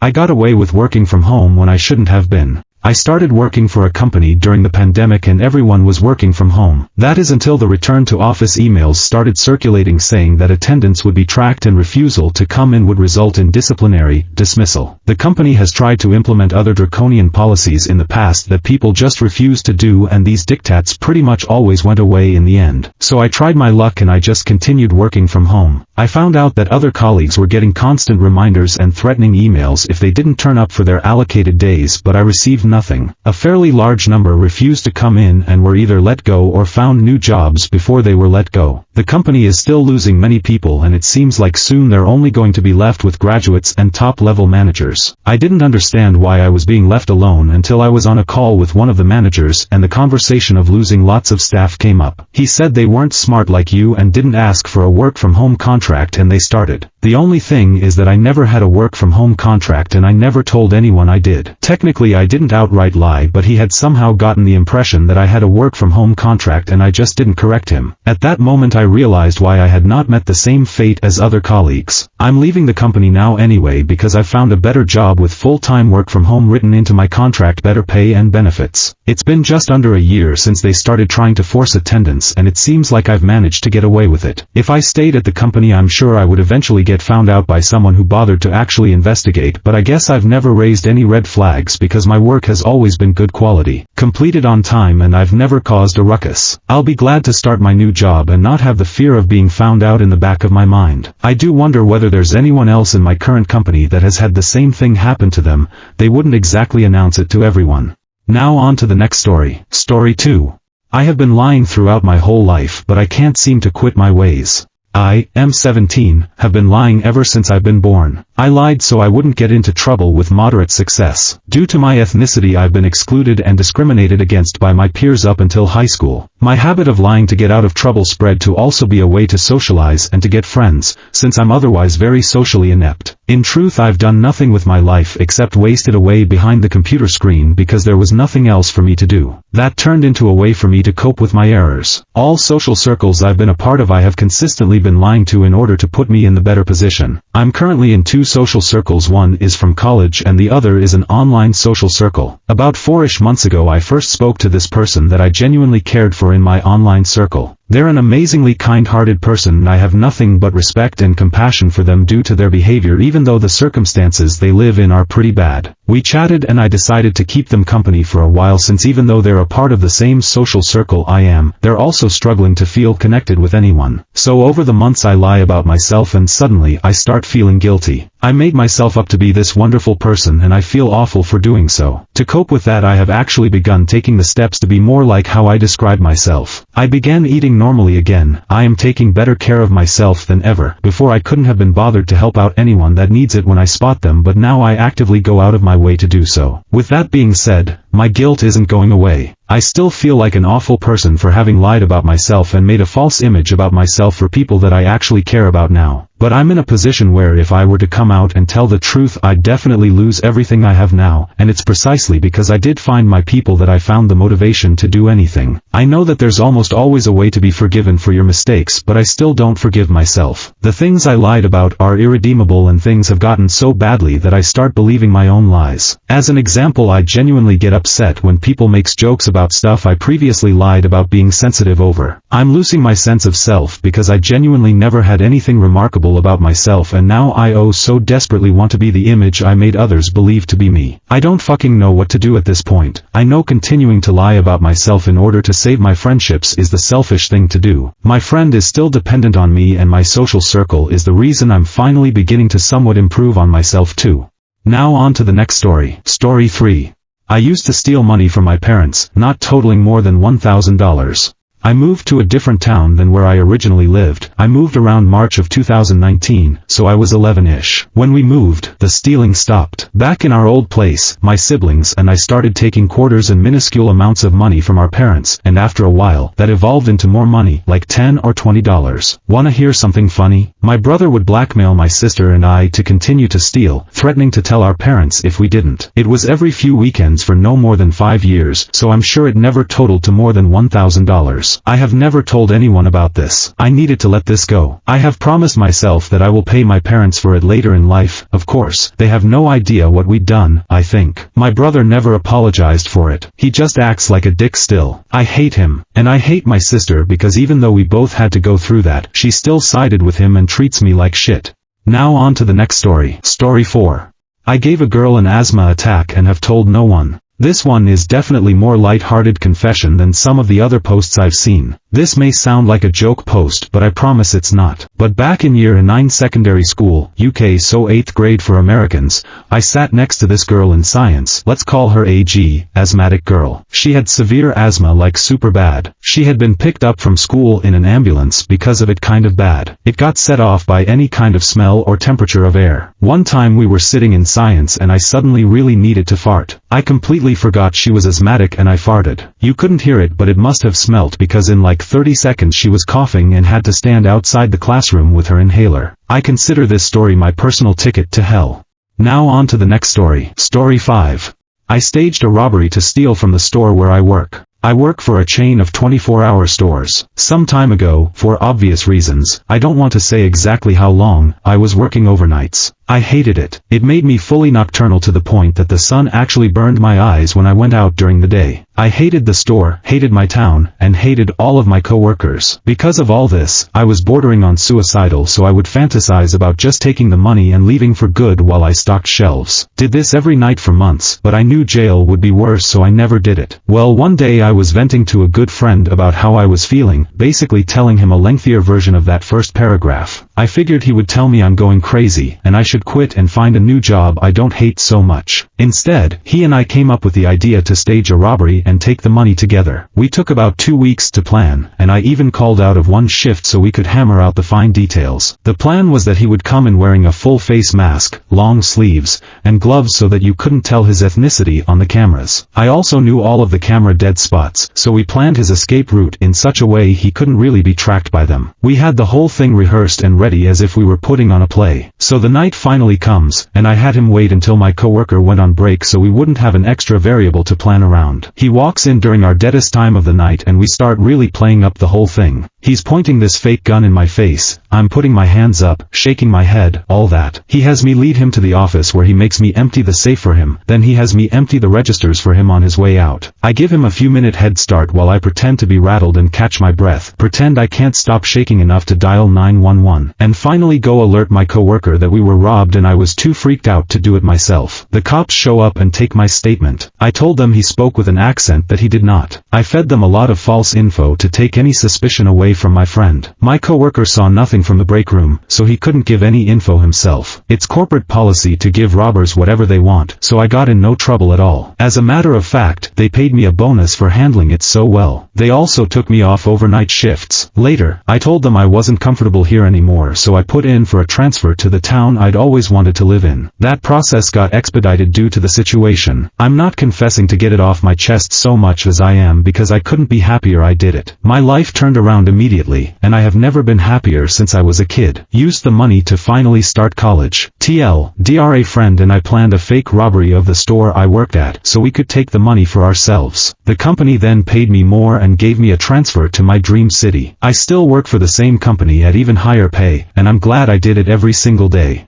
I got away with working from home when I shouldn't have been. I started working for a company during the pandemic and everyone was working from home. That is until the return to office emails started circulating saying that attendance would be tracked and refusal to come in would result in disciplinary dismissal. The company has tried to implement other draconian policies in the past that people just refused to do, and these diktats pretty much always went away in the end. So I tried my luck and I just continued working from home. I found out that other colleagues were getting constant reminders and threatening emails if they didn't turn up for their allocated days, but I received nothing. A fairly large number refused to come in and were either let go or found new jobs before they were let go. The company is still losing many people and it seems like soon they're only going to be left with graduates and top-level managers. I didn't understand why I was being left alone until I was on a call with one of the managers and the conversation of losing lots of staff came up. He said they weren't smart like you and didn't ask for a work-from-home contract and they started. The only thing is that I never had a work-from-home contract and I never told anyone I did. Technically I didn't outright lie, but he had somehow gotten the impression that I had a work-from-home contract and I just didn't correct him. At that moment I realized why I had not met the same fate as other colleagues. I'm leaving the company now anyway because I found a better job with full-time work from home written into my contract, better pay and benefits. It's been just under a year since they started trying to force attendance and it seems like I've managed to get away with it. If I stayed at the company I'm sure I would eventually get found out by someone who bothered to actually investigate, but I guess I've never raised any red flags because my work has always been good quality, completed on time, and I've never caused a ruckus. I'll be glad to start my new job and not have the fear of being found out in the back of my mind. I do wonder whether there's anyone else in my current company that has had the same thing happen to them. They wouldn't exactly announce it to everyone. Now on to the next story. Story 2. I have been lying throughout my whole life, but I can't seem to quit my ways. I am 17, have been lying ever since I've been born. I lied so I wouldn't get into trouble with moderate success. Due to my ethnicity I've been excluded and discriminated against by my peers up until high school. My habit of lying to get out of trouble spread to also be a way to socialize and to get friends, since I'm otherwise very socially inept. In truth I've done nothing with my life except wasted away behind the computer screen because there was nothing else for me to do. That turned into a way for me to cope with my errors. All social circles I've been a part of I have consistently been lying to in order to put me in the better position. I'm currently in 2 social circles, one is from college and the other is an online social circle. About 4-ish months ago I first spoke to this person that I genuinely cared for in my online circle. They're an amazingly kind-hearted person and I have nothing but respect and compassion for them due to their behavior even though the circumstances they live in are pretty bad. We chatted and I decided to keep them company for a while since even though they're a part of the same social circle I am, they're also struggling to feel connected with anyone. So over the months I lie about myself and suddenly I start feeling guilty. I made myself up to be this wonderful person and I feel awful for doing so. To cope with that I have actually begun taking the steps to be more like how I describe myself. I began eating normally again. I am taking better care of myself than ever. Before I couldn't have been bothered to help out anyone that needs it when I spot them, but now I actively go out of my way to do so. With that being said, my guilt isn't going away. I still feel like an awful person for having lied about myself and made a false image about myself for people that I actually care about now. But I'm in a position where if I were to come out and tell the truth I'd definitely lose everything I have now, and it's precisely because I did find my people that I found the motivation to do anything. I know that there's almost always a way to be forgiven for your mistakes, but I still don't forgive myself. The things I lied about are irredeemable and things have gotten so badly that I start believing my own lies. As an example, I genuinely get upset when people makes jokes about stuff I previously lied about being sensitive over. I'm losing my sense of self because I genuinely never had anything remarkable about myself and now I so desperately want to be the image I made others believe to be me. I don't fucking know what to do at this point. I know continuing to lie about myself in order to save my friendships is the selfish thing to do. My friend is still dependent on me and my social circle is the reason I'm finally beginning to somewhat improve on myself too. Now on to the next story. Story 3. I used to steal money from my parents, not totaling more than $1,000. I moved to a different town than where I originally lived. I moved around March of 2019, so I was 11-ish. When we moved, the stealing stopped. Back in our old place, my siblings and I started taking quarters and minuscule amounts of money from our parents, and after a while, that evolved into more money, like $10 or $20. Wanna hear something funny? My brother would blackmail my sister and I to continue to steal, threatening to tell our parents if we didn't. It was every few weekends for no more than 5 years, so I'm sure it never totaled to more than $1,000. $200. I have never told anyone about this. I needed to let this go. I have promised myself that I will pay my parents for it later in life. Of course, they have no idea what we'd done, I think. My brother never apologized for it. He just acts like a dick still. I hate him. And I hate my sister because even though we both had to go through that, she still sided with him and treats me like shit. Now on to the next story. Story 4. I gave a girl an asthma attack and have told no one. This one is definitely more light-hearted confession than some of the other posts I've seen. This may sound like a joke post, but I promise it's not. But back in year 9 secondary school, UK, so 8th grade for Americans, I sat next to this girl in science. Let's call her AG, asthmatic girl. She had severe asthma, like super bad. She had been picked up from school in an ambulance because of it kind of bad. It got set off by any kind of smell or temperature of air. One time we were sitting in science and I suddenly really needed to fart. I completely forgot she was asthmatic and I farted. You couldn't hear it, but it must have smelt because in like 30 seconds she was coughing and had to stand outside the classroom with her inhaler. I consider this story my personal ticket to hell. Now on to the next story. Story 5. I staged a robbery to steal from the store where I work. I work for a chain of 24-hour stores. Some time ago, for obvious reasons, I don't want to say exactly how long, I was working overnights. I hated it. It made me fully nocturnal to the point that the sun actually burned my eyes when I went out during the day. I hated the store, hated my town, and hated all of my coworkers. Because of all this, I was bordering on suicidal, so I would fantasize about just taking the money and leaving for good while I stocked shelves. Did this every night for months, but I knew jail would be worse, so I never did it. Well, one day I was venting to a good friend about how I was feeling, basically telling him a lengthier version of that first paragraph. I figured he would tell me I'm going crazy, and I should quit and find a new job I don't hate so much. Instead, he and I came up with the idea to stage a robbery and take the money together. We took about 2 weeks to plan, and I even called out of one shift so we could hammer out the fine details. The plan was that he would come in wearing a full face mask, long sleeves, and gloves so that you couldn't tell his ethnicity on the cameras. I also knew all of the camera dead spots, so we planned his escape route in such a way he couldn't really be tracked by them. We had the whole thing rehearsed and ready as if we were putting on a play. So the night finally comes, and I had him wait until my coworker went on break so we wouldn't have an extra variable to plan around. He walks in during our deadest time of the night and we start really playing up the whole thing. He's pointing this fake gun in my face, I'm putting my hands up, shaking my head, all that. He has me lead him to the office where he makes me empty the safe for him, then he has me empty the registers for him on his way out. I give him a few minute head start while I pretend to be rattled and catch my breath, pretend I can't stop shaking enough to dial 911, and finally go alert my coworker that we were robbed and I was too freaked out to do it myself. The cops show up and take my statement. I told them he spoke with an accent that he did not. I fed them a lot of false info to take any suspicion away from my friend. My coworker saw nothing from the break room, so he couldn't give any info himself. It's corporate policy to give robbers whatever they want, so I got in no trouble at all. As a matter of fact, they paid me a bonus for handling it so well. They also took me off overnight shifts. Later, I told them I wasn't comfortable here anymore, so I put in for a transfer to the town I'd always wanted to live in. That process got expedited due to the situation. I'm not confessing to get it off my chest so much as I am because I couldn't be happier I did it. My life turned around immediately, and I have never been happier since I was a kid. Used the money to finally start college. A friend and I planned a fake robbery of the store I worked at so we could take the money for ourselves. The company then paid me more and gave me a transfer to my dream city. I still work for the same company at even higher pay, and I'm glad I did it every single day.